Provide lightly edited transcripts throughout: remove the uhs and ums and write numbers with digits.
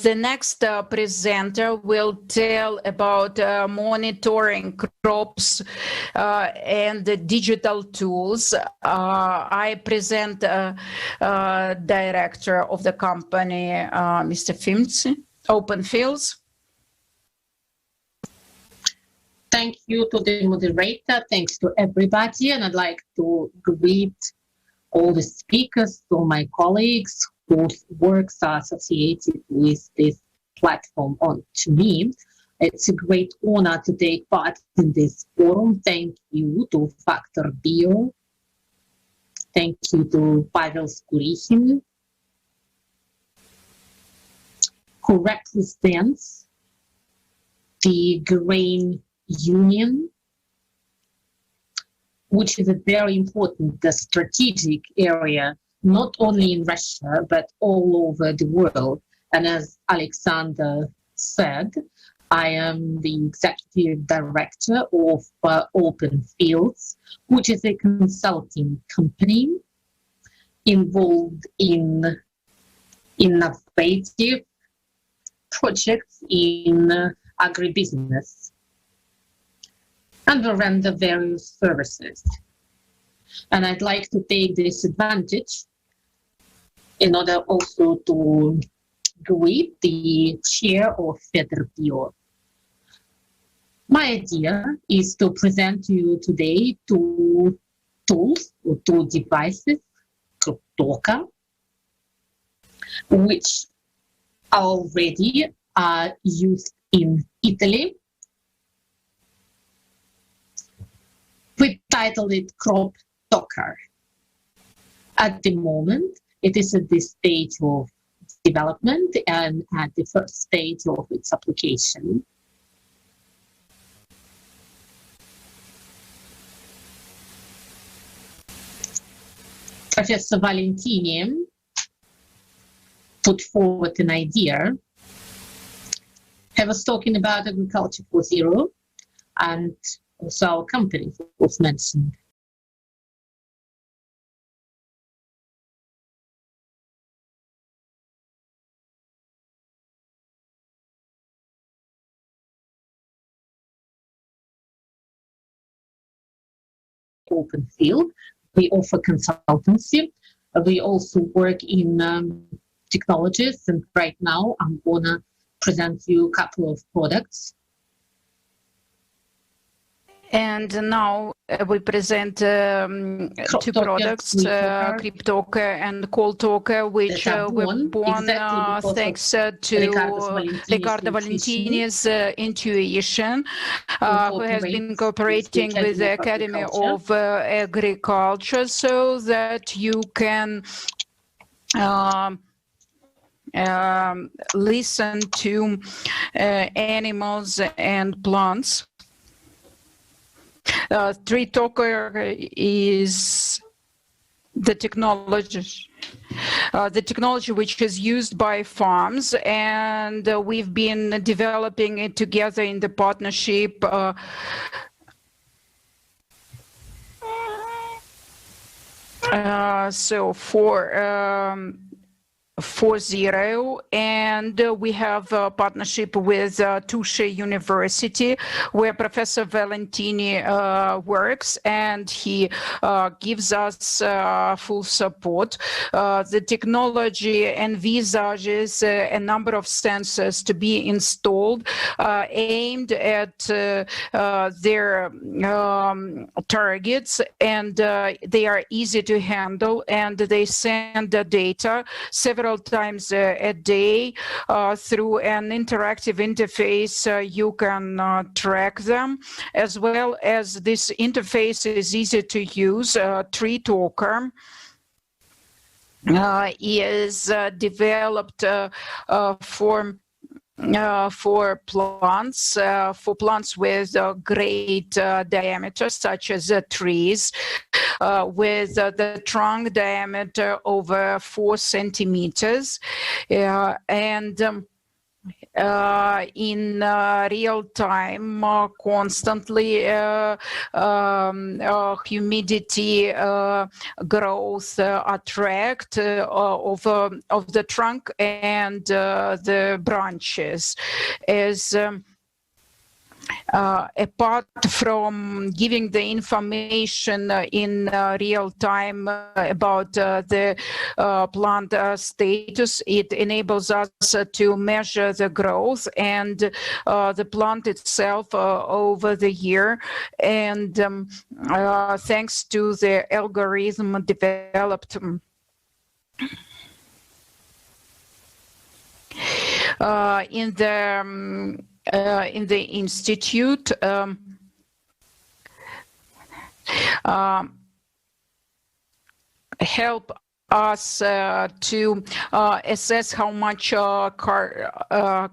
The next presenter will tell about monitoring crops and the digital tools. I present director of the company, Mr. Fimci, Open Fields. Thank you to the moderator. Thanks to everybody. And I'd like to greet all the speakers, all my colleagues whose works are associated with this platform on to me. It's a great honor to take part in this forum. Thank you to Factor Bio. Thank you to Pavel Skurihin, who represents the Grain Union, which is a very important strategic area, not only in Russia, but all over the world. And as Alexander said, I am the executive director of Open Fields, which is a consulting company involved in innovative projects in agribusiness. And we render various services. And I'd like to take this advantage in order also to greet the chair of FederBio. My idea is to present to you today two tools or two devices, Croptalker, which already are used in Italy. We titled it Croptalker. At the moment, it is at this stage of development and at the first stage of its application. Professor Valentini put forward an idea. He was talking about Agriculture 4.0, and also our company was mentioned. Open field. We offer consultancy. We also work in technologies, and right now I'm gonna present you a couple of products. And now we present two products, Treetoker and Croptalker, which were born thanks to Ricardo Valentini's intuition, who has been cooperating with the Academy of Agriculture so that you can listen to animals and plants. Treetoker is the technology which is used by farms, and we've been developing it together in the partnership so for 4.0, and we have a partnership with Touche University, where Professor Valentini works, and he gives us full support. The technology envisages a number of sensors to be installed aimed at their targets, and they are easy to handle, and they send the data several times a day through an interactive interface. You can track them, as well as this interface is easy to use. Treetoker is developed for plants with great diameter, such as trees, with the trunk diameter over 4 centimeters, and in real time, constantly humidity growth attract of the trunk and the branches. As apart from giving the information in real time about the plant status, it enables us to measure the growth and the plant itself over the year. And thanks to the algorithm developed in the institute, help us to assess how much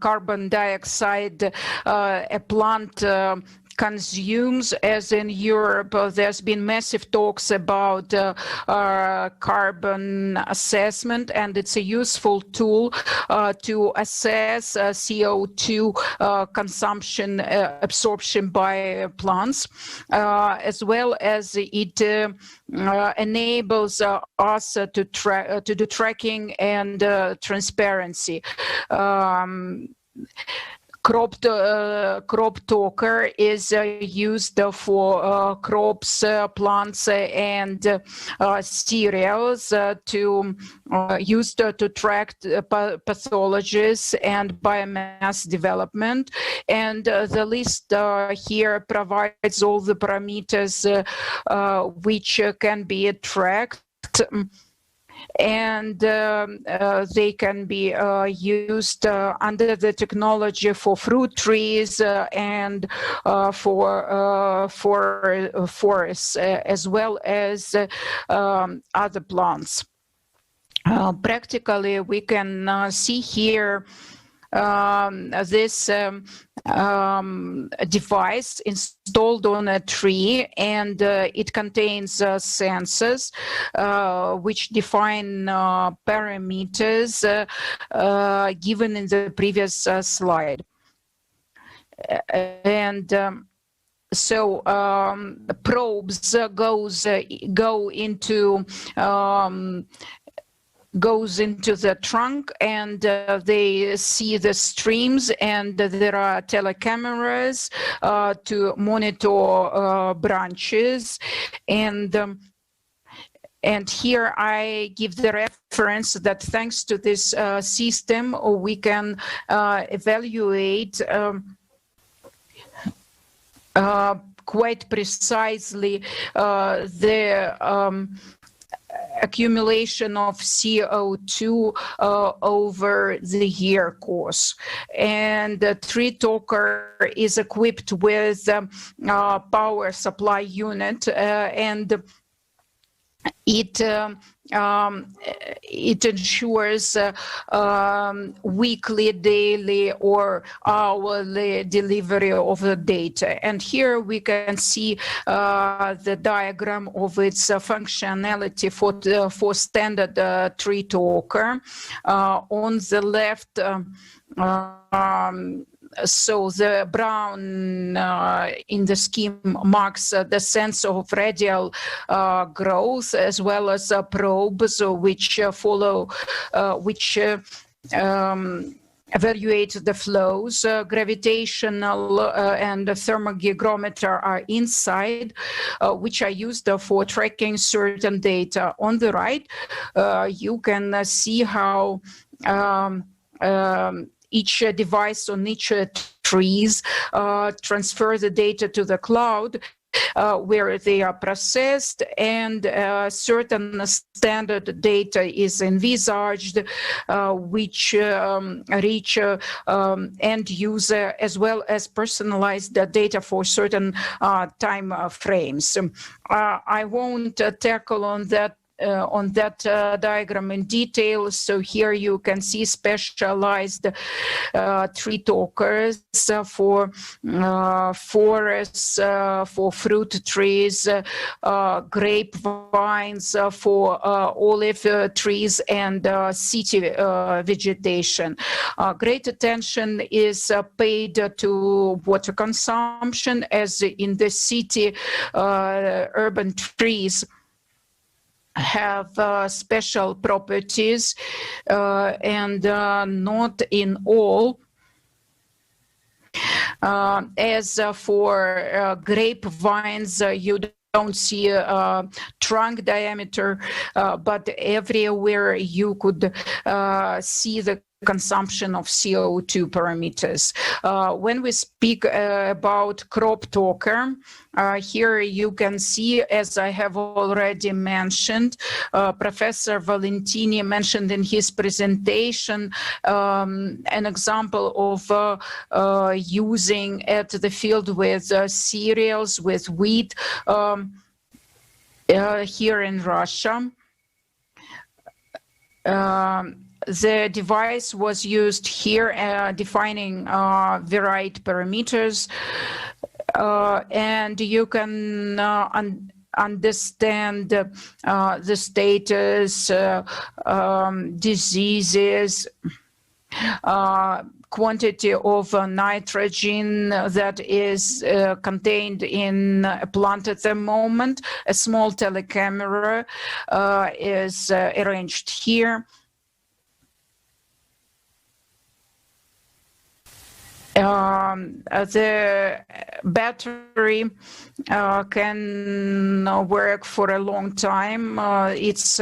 carbon dioxide a plant consumes. As in Europe, there's been massive talks about carbon assessment, and it's a useful tool to assess CO2 consumption, absorption by plants, as well as it enables us to do tracking and transparency. Croptalker is used for crops, plants, and cereals to used to track pathologies and biomass development. And the list here provides all the parameters which can be tracked. And they can be used under the technology for fruit trees and for forests, as well as other plants. Practically, we can see here this device installed on a tree, and it contains sensors which define parameters given in the previous slide. And so probes goes into the trunk, and they see the streams, and there are telecameras to monitor branches. And here I give the reference that thanks to this system, we can evaluate quite precisely the accumulation of CO2 over the year course. And the Treetoker is equipped with power supply unit, and it ensures weekly, daily, or hourly delivery of the data. And here we can see the diagram of its functionality for standard Treetoker. On the left, so the brown in the scheme marks the sense of radial growth, as well as probes which follow, which evaluate the flows. Gravitational and thermohygrometer are inside, which are used for tracking certain data. On the right, you can see how each device on each trees transfer the data to the cloud, where they are processed, and certain standard data is envisaged, which reach end user, as well as personalized data for certain time frames. I won't tackle on that on that diagram in detail. So here you can see specialized Treetokers for forests, for fruit trees, grapevines, for olive trees, and city vegetation. Great attention is paid to water consumption, as in the city urban trees have special properties, and not in all. As for grapevines, you don't see trunk diameter, but everywhere you could see the consumption of CO2 parameters. When we speak about Croptalker, here you can see, as I have already mentioned, Professor Valentini mentioned in his presentation an example of using at the field with cereals, with wheat, here in Russia. The device was used here, defining the right parameters, and you can understand the status, diseases, quantity of nitrogen that is contained in a plant at the moment. A small telecamera is arranged here. The battery can work for a long time. Its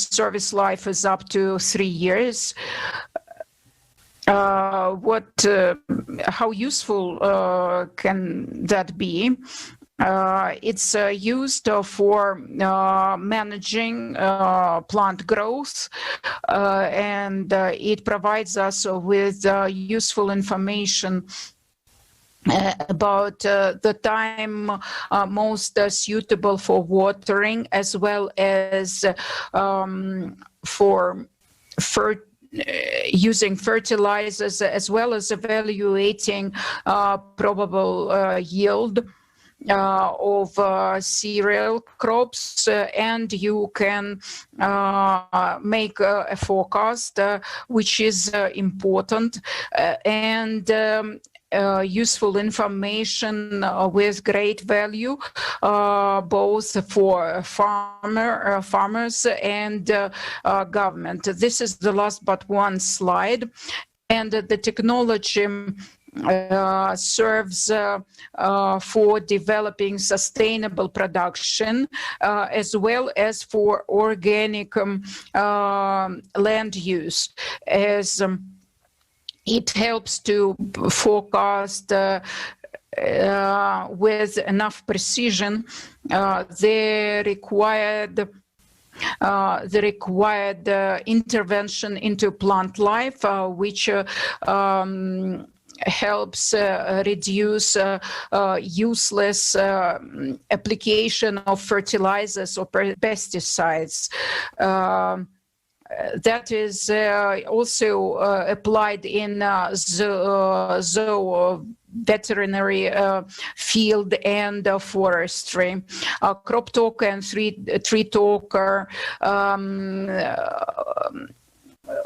service life is up to 3 years. How useful can that be? It's used for managing plant growth, and it provides us with useful information about the time most suitable for watering, as well as for using fertilizers, as well as evaluating probable yield of cereal crops, and you can make a forecast, which is important, and useful information with great value, both for farmers and government. This is the last but one slide, and the technology serves for developing sustainable production, as well as for organic land use, as it helps to forecast with enough precision the required intervention into plant life, which helps reduce useless application of fertilizers or pesticides. That is also applied in veterinary field and forestry. Croptalker and Treetoker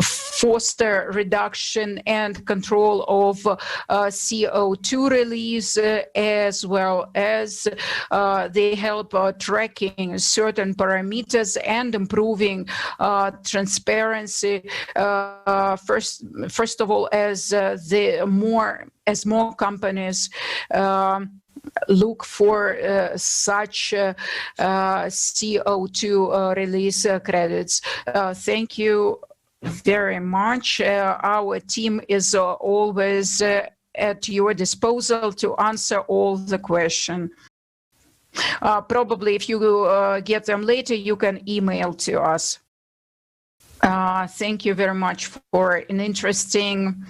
foster reduction and control of CO2 release, as well as they help tracking certain parameters and improving transparency. First of all, as more companies look for such CO2 release credits. Thank you very much. Our team is always at your disposal to answer all the questions. Probably if you get them later, you can email to us. Thank you very much for an interesting